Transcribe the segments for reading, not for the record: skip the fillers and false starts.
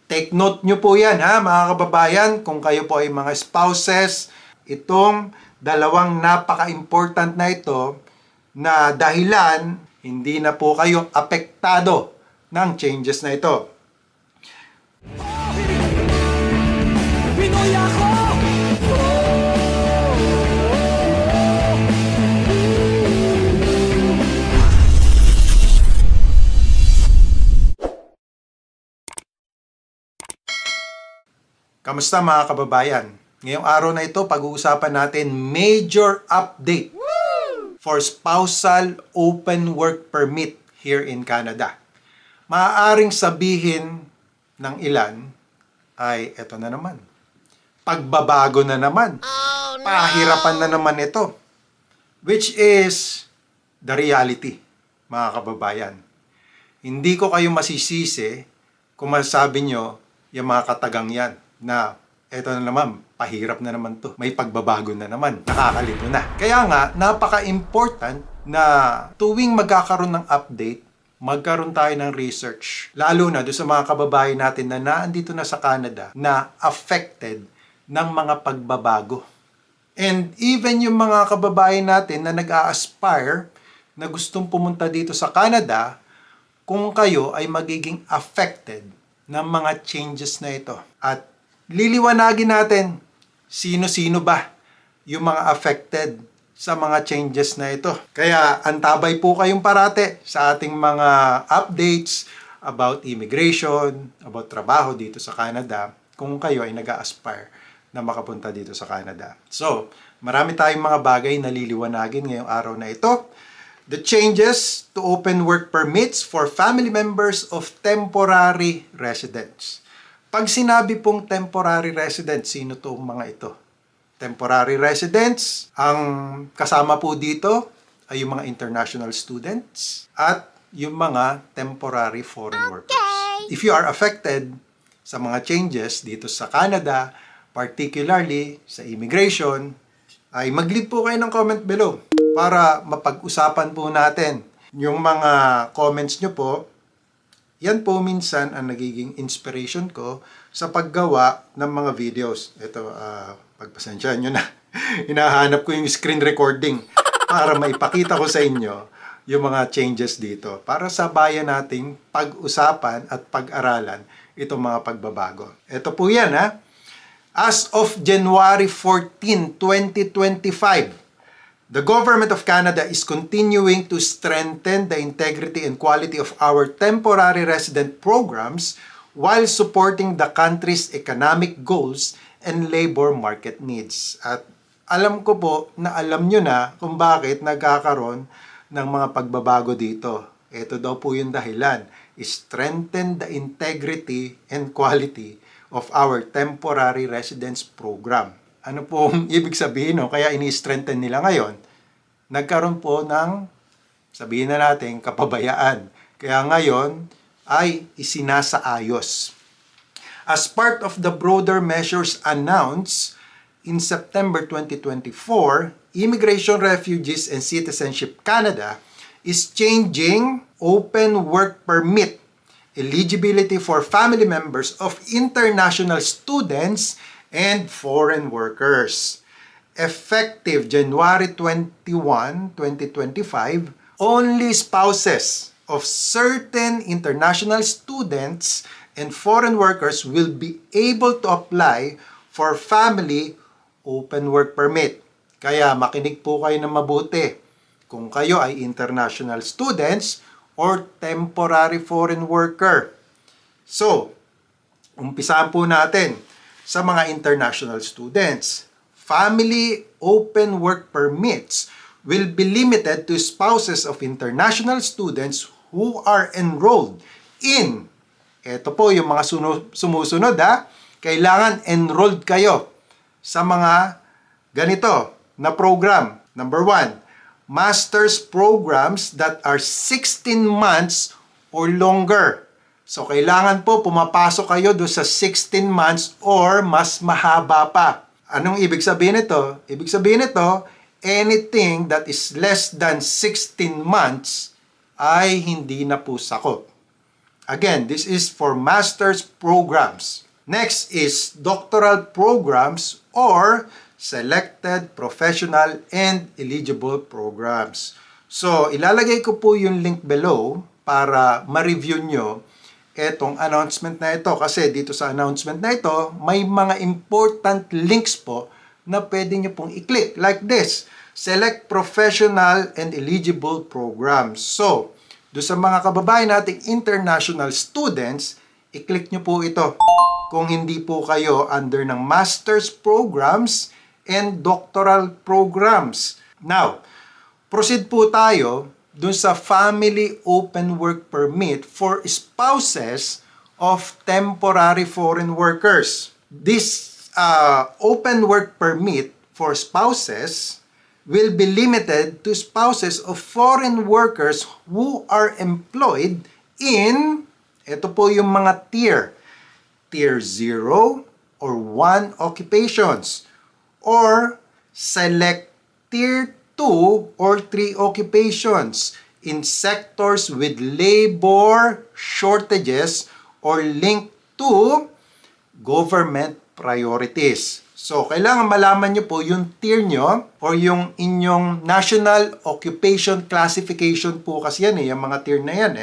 Take note nyo po yan ha mga kababayan, kung kayo po ay mga spouses, itong dalawang napaka-important na ito na dahilan, hindi na po kayo apektado ng changes na ito. Pinoy ako! Kamusta mga kababayan? Ngayong araw na ito, pag-uusapan natin major update for spousal open work permit here in Canada. Maaaring sabihin ng ilan ay eto na naman. Pagbabago na naman. Oh, no! Pahirapan na naman ito. Which is the reality, mga kababayan. Hindi ko kayo masisisi kung masasabi nyo yung mga katagang yan na eto na naman, pahirap na naman to. May pagbabago na naman. Nakakalito na. Kaya nga, napaka-important na tuwing magkakaroon ng update, magkaroon tayo ng research. Lalo na doon sa mga kababayan natin na naandito na sa Canada na affected ng mga pagbabago. And even yung mga kababayan natin na nag-a-aspire na gustong pumunta dito sa Canada, kung kayo ay magiging affected ng mga changes na ito. At liliwanagin natin sino-sino ba yung mga affected sa mga changes na ito. Kaya antabay po kayong parate sa ating mga updates about immigration, about trabaho dito sa Canada kung kayo ay nag-a-aspire na makapunta dito sa Canada. So, marami tayong mga bagay na liliwanagin ngayong araw na ito. The changes to open work permits for family members of temporary residents. Pag sinabi pong temporary residents, sino itong mga ito? Temporary residents, ang kasama po dito ay yung mga international students at yung mga temporary foreign workers. If you are affected sa mga changes dito sa Canada, particularly sa immigration, ay mag-leave po kayo ng comment below para mapag-usapan po natin. Yung mga comments nyo po, yan po minsan ang nagiging inspiration ko sa paggawa ng mga videos. Ito, pagpasensyahan nyo na. Hinahanap ko yung screen recording para maipakita ko sa inyo yung mga changes dito. Para sa bayan nating pag-usapan at pag-aralan itong mga pagbabago. Ito po yan ha. As of January 14, 2025, the Government of Canada is continuing to strengthen the integrity and quality of our temporary resident programs while supporting the country's economic goals and labor market needs. At alam ko po na alam nyo na kung bakit nagkakaroon ng mga pagbabago dito. Ito daw po yung dahilan. Strengthen the integrity and quality of our temporary residence program. Ano pong ibig sabihin? No? Kaya ini-strengthen nila ngayon. Nagkaroon po ng, sabihin na natin, kapabayaan. Kaya ngayon ay isinasaayos. As part of the broader measures announced in September 2024, Immigration, Refugees, and Citizenship Canada is changing open work permit eligibility for family members of international students and foreign workers. Effective January 21, 2025, only spouses of certain international students and foreign workers will be able to apply for family open work permit. Kaya makinig po kayo ng mabuti kung kayo ay international students or temporary foreign worker. So, umpisahan po natin sa mga international students. Family open work permits will be limited to spouses of international students who are enrolled in, eto po yung mga sumusunod ha, kailangan enrolled kayo sa mga ganito na program. Number 1, master's programs that are 16 months or longer. So, kailangan po pumapasok kayo doon sa 16 months or mas mahaba pa. Anong ibig sabihin nito? Ibig sabihin nito, anything that is less than 16 months ay hindi na po sakop. Again, this is for master's programs. Next is doctoral programs or selected professional and eligible programs. So, ilalagay ko po yung link below para ma-review nyo etong announcement na ito. Kasi dito sa announcement na ito, may mga important links po na pwede nyo pong i-click. Like this, select professional and eligible programs. So, do sa mga kababayan nating international students, i-click nyo po ito. Kung hindi po kayo under ng master's programs and doctoral programs. Now, proceed po tayo dun sa Family Open Work Permit for spouses of temporary foreign workers. This open work permit for spouses will be limited to spouses of foreign workers who are employed in, ito po yung mga tier 0 or 1 occupations, or select tier 2 or 3 occupations in sectors with labor shortages or linked to government priorities. So, kailangan malaman nyo po yung tier nyo or yung inyong National Occupation Classification po kasi yan yung mga tier na yan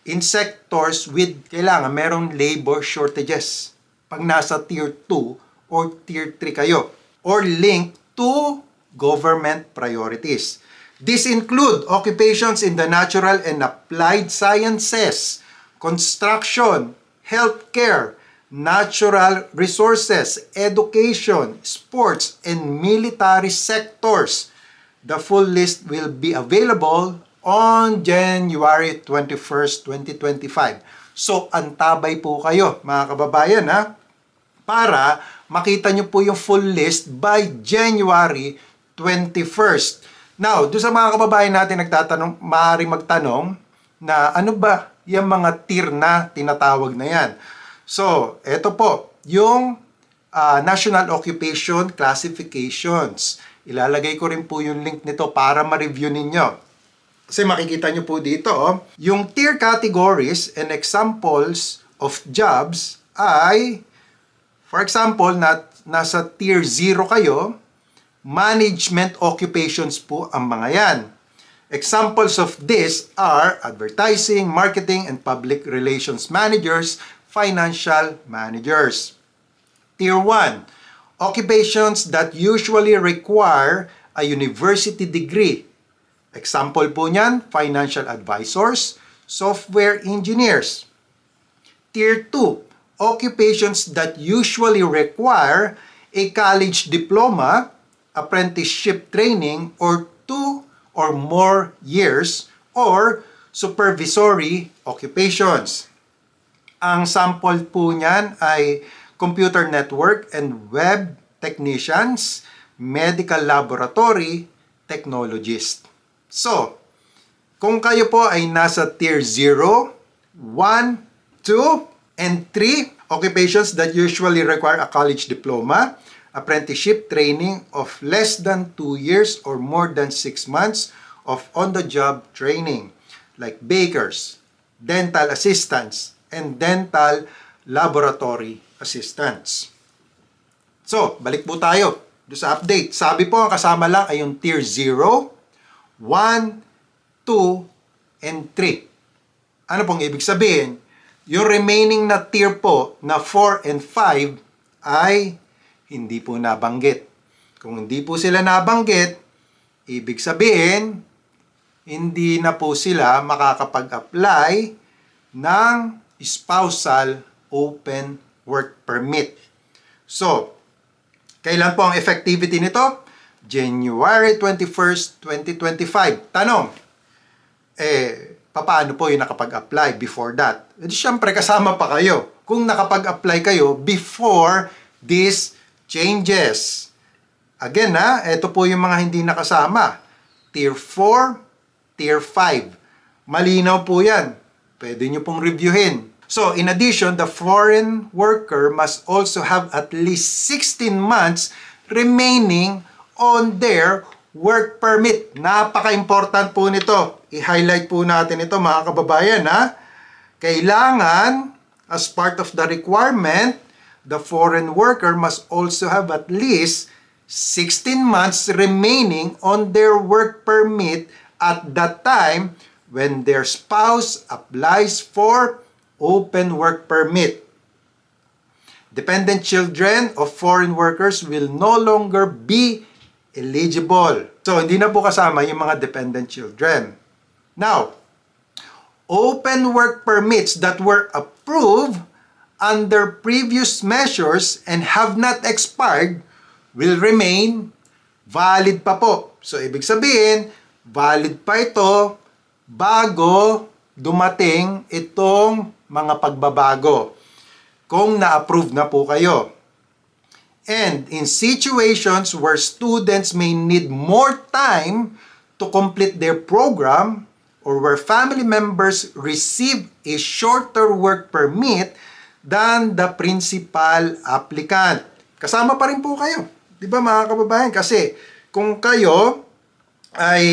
in sectors with, kailangan merong labor shortages. Pag nasa tier 2 or tier 3 kayo. Or linked to government priorities. These include occupations in the natural and applied sciences, construction, healthcare, natural resources, education, sports, and military sectors. The full list will be available on January 21st, 2025. So, antabay po kayo, mga kababayan, para makita nyo po yung full list by January 21st. Now, doon sa mga kababayan natin nagtatanong, maaaring magtanong na ano ba yung mga tier na tinatawag na yan? So, ito po, yung National Occupation Classifications. Ilalagay ko rin po yung link nito para ma-review ninyo. Kasi makikita nyo po dito, yung tier categories and examples of jobs ay, for example, nasa tier 0 kayo, management occupations po ang mga yan. Examples of this are advertising, marketing, and public relations managers, financial managers. Tier 1, occupations that usually require a university degree. Example po niyan, financial advisors, software engineers. Tier 2, occupations that usually require a college diploma, apprenticeship training, or 2 or more years, or supervisory occupations. Ang sample po niyan ay computer network and web technicians, medical laboratory technologist. So, kung kayo po ay nasa tier 0, 1, 2, and 3 occupations that usually require a college diploma, apprenticeship training of less than 2 years or more than 6 months of on-the-job training, like bakers, dental assistants, and dental laboratory assistants. So, balik po tayo doon sa update. Sabi po, ang kasama lang ay yung tier 0, 1, 2, and 3. Ano pong ibig sabihin? Yung remaining na tier po na 4 and 5 ay hindi po nabanggit. Kung hindi po sila nabanggit, ibig sabihin, hindi na po sila makakapag-apply ng spousal open work permit. So, kailan po ang effectivity nito? January 21st, 2025. Tanong, paano po yung nakapag-apply before that? Siyempre, kasama pa kayo. Kung nakapag-apply kayo before these changes. Again, ito po yung mga hindi nakasama. Tier 4, Tier 5. Malinaw po yan. Pwede nyo pong reviewin. So, in addition, the foreign worker must also have at least 16 months remaining on their work permit. Napaka-important po nito. I-highlight po natin ito, mga kababayan, Kailangan, as part of the requirement, the foreign worker must also have at least 16 months remaining on their work permit at that time when their spouse applies for open work permit. Dependent children of foreign workers will no longer be eligible. So, hindi na po kasama yung mga dependent children. Now, open work permits that were approved under previous measures and have not expired will remain valid pa po. So, ibig sabihin, valid pa ito bago dumating itong mga pagbabago kung na-approve na po kayo. And in situations where students may need more time to complete their program or where family members receive a shorter work permit than the principal applicant. Kasama pa rin po kayo. Di ba mga kababayan? Kasi kung kayo ay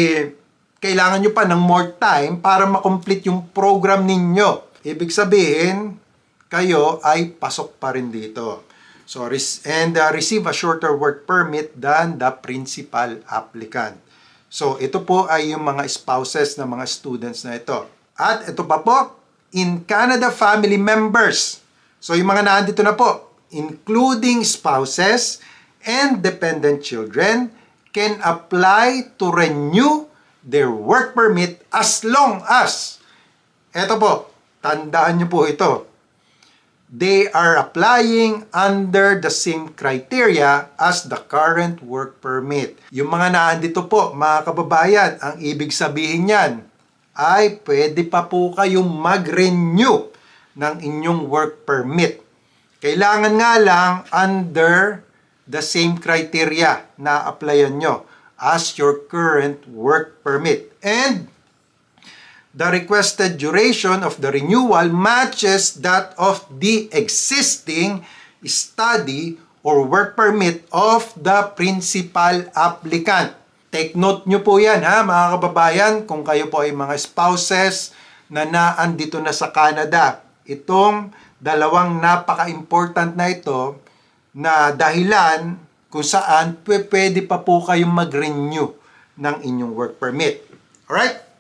kailangan nyo pa ng more time para makomplete yung program ninyo, ibig sabihin, kayo ay pasok pa rin dito. So, receive a shorter work permit than the principal applicant. So, ito po ay yung mga spouses ng mga students na ito. At ito pa po, in Canada family members. So, yung mga nandito na po, including spouses and dependent children, can apply to renew their work permit as long as, eto po, tandaan nyo po ito, they are applying under the same criteria as the current work permit. Yung mga nandito po, mga kababayan, ang ibig sabihin niyan ay pwede pa po kayong mag-renew ng inyong work permit. Kailangan nga lang under the same criteria na applyan nyo as your current work permit. And the requested duration of the renewal matches that of the existing study or work permit of the principal applicant. Take note nyo po yan ha mga kababayan, kung kayo po ay mga spouses na naandito na sa Canada. Itong dalawang napaka-important na ito na dahilan kung saan pwede pa po kayong mag-renew ng inyong work permit. Alright?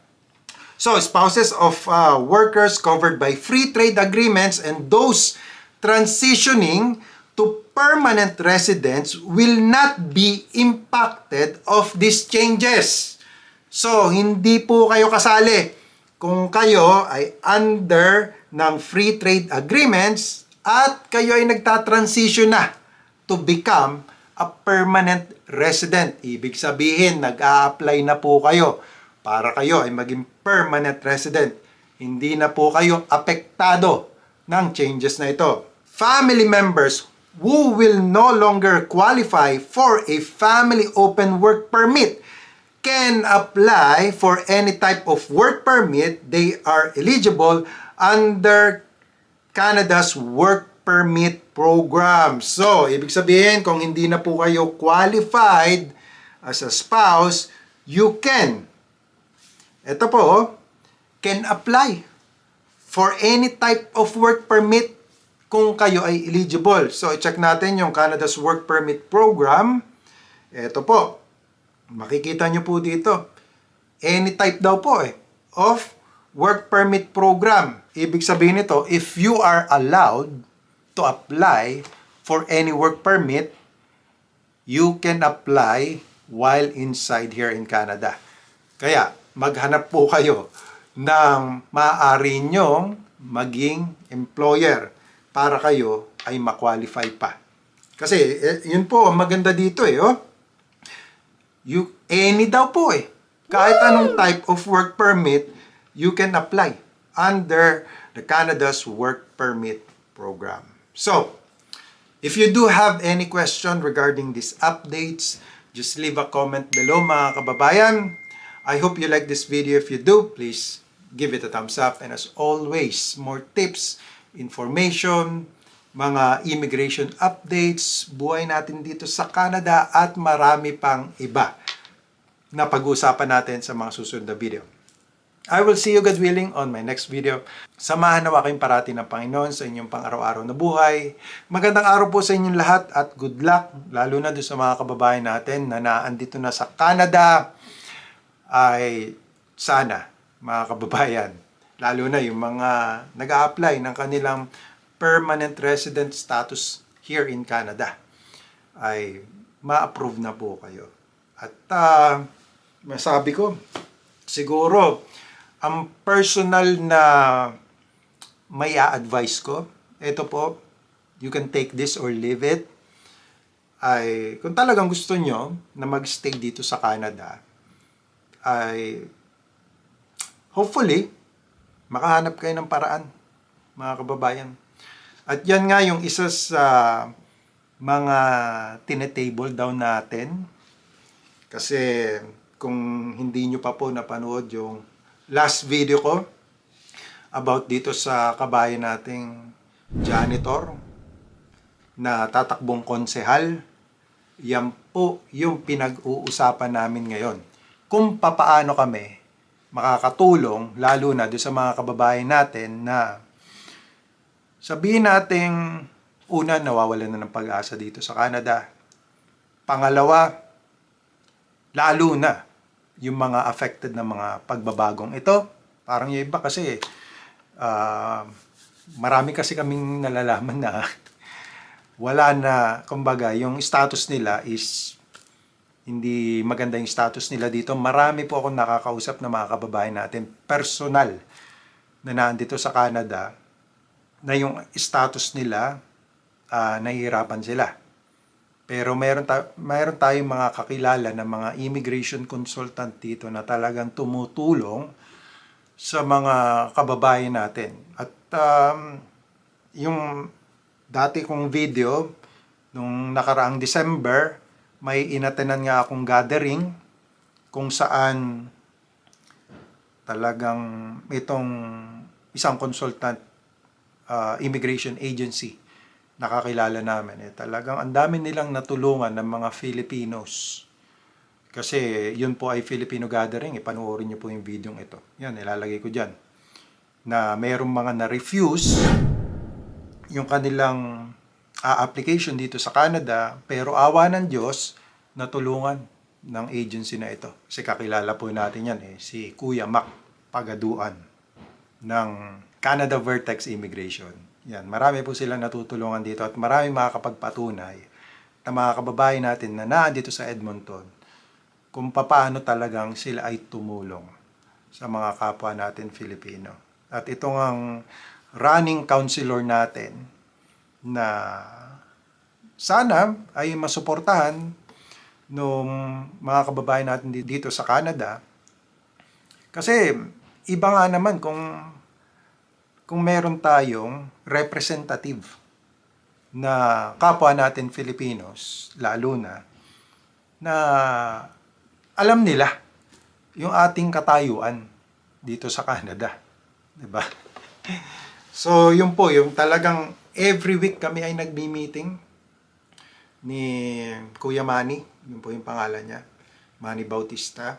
So, spouses of workers covered by free trade agreements and those transitioning to permanent residents will not be impacted of these changes. So, hindi po kayo kasali kung kayo ay under ng free trade agreements at kayo ay nagtatransition na to become a permanent resident. Ibig sabihin, nag-a-apply na po kayo para kayo ay maging permanent resident. Hindi na po kayo apektado ng changes na ito. Family members who will no longer qualify for a family open work permit can apply for any type of work permit they are eligible under Canada's work permit program. So, ibig sabihin, kung hindi na po kayo qualified as a spouse, you can, ito po, can apply for any type of work permit kung kayo ay eligible. So, i-check natin yung Canada's work permit program. Ito po, makikita nyo po dito. Any type daw po of work permit program. Ibig sabihin nito, if you are allowed to apply for any work permit, you can apply while inside here in Canada. Kaya, maghanap po kayo ng maaari nyong maging employer para kayo ay ma-qualify pa. Kasi, yun po, maganda dito any daw po Kahit anong type of work permit, you can apply under the Canada's work permit program. So, if you do have any question regarding these updates, just leave a comment below mga kababayan. I hope you like this video. If you do, please give it a thumbs up. And as always, more tips, information, mga immigration updates, buhay natin dito sa Canada at marami pang iba na pag-uusapan natin sa mga susunod na video. I will see you, God willing, on my next video. Samahan nawa kayong parati ng Panginoon sa inyong pang-araw-araw na buhay. Magandang araw po sa inyong lahat at good luck, lalo na doon sa mga kababayan natin na naandito na sa Canada. Ay sana, mga kababayan, lalo na yung mga nag-a-apply ng kanilang permanent resident status here in Canada, ay ma-approve na po kayo. At masabi ko, siguro, ang personal na may a-advise ko, ito po, you can take this or leave it, ay kung talagang gusto nyo na mag-stay dito sa Canada, ay hopefully, makahanap kayo ng paraan, mga kababayan. At yan nga yung isa sa mga tinetable down natin. Kasi kung hindi nyo pa po napanood yung last video ko about dito sa kabayan nating janitor na tatakbong konsehal, yan po yung pinag-uusapan namin ngayon. Kung papaano kami makakatulong, lalo na doon sa mga kababayan natin na sabihin nating una, nawawalan na ng pag-asa dito sa Canada. Pangalawa, lalo na yung mga affected na mga pagbabagong ito. Parang yung iba kasi, marami kasi kaming nalalaman na wala na, kumbaga, yung status nila is hindi maganda yung status nila dito. Marami po akong nakakausap na mga kababayan natin, personal, na nandito sa Canada, na yung status nila, nahihirapan sila. Pero mayroon tayong mga kakilala na mga immigration consultant dito na talagang tumutulong sa mga kababayan natin. At yung dati kong video, nung nakaraang December, may inatenan nga akong gathering kung saan talagang itong isang consultant immigration agency nakakilala namin. Talagang ang dami nilang natulungan ng mga Filipinos. Kasi yun po ay Filipino gathering. Ipanoorin niyo po yung video ito. Yan, ilalagay ko dyan. Na mayroong mga na-refuse yung kanilang application dito sa Canada. Pero awa ng Diyos, natulungan ng agency na ito. Kasi kakilala po natin yan si Kuya Mac Pagaduan ng Canada Vertex Immigration. Yan, marami po silang natutulungan dito at marami makakapagpatunay na mga kababayan natin na naandito sa Edmonton kung paano talagang sila ay tumulong sa mga kapwa natin Filipino. At itong ang running counselor natin na sana ay masuportahan ng mga kababayan natin dito sa Canada. Kasi iba nga naman kung meron tayong representative na kapwa natin Filipinos, lalo na alam nila yung ating katayuan dito sa Canada. Diba? So, yun po, yung talagang every week kami ay nagbi-meeting ni Kuya Manny, yun po yung pangalan niya, Manny Bautista,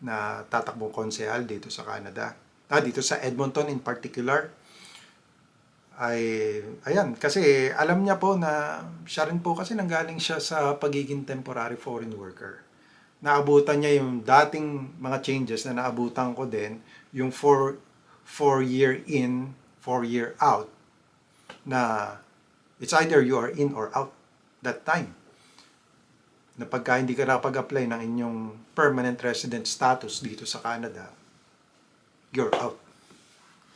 na tatakbong konsehal dito sa Canada. Dito sa Edmonton in particular, ay, ayan, kasi alam niya po na siya rin po kasi nanggaling siya sa pagiging temporary foreign worker. Naabutan niya yung dating mga changes na naabutan ko din, yung 4 year in, 4 year out, na it's either you are in or out that time. Na pagka hindi ka napag-apply ng inyong permanent resident status dito sa Canada, you're out.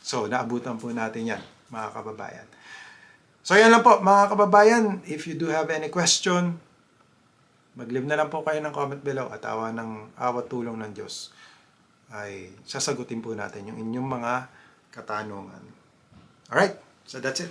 So, naabutan po natin yan, mga kababayan. So, yan lang po, mga kababayan. If you do have any question, mag-leave na lang po kayo ng comment below at awa tulong ng Diyos ay sasagutin po natin yung inyong mga katanungan. Alright, so that's it.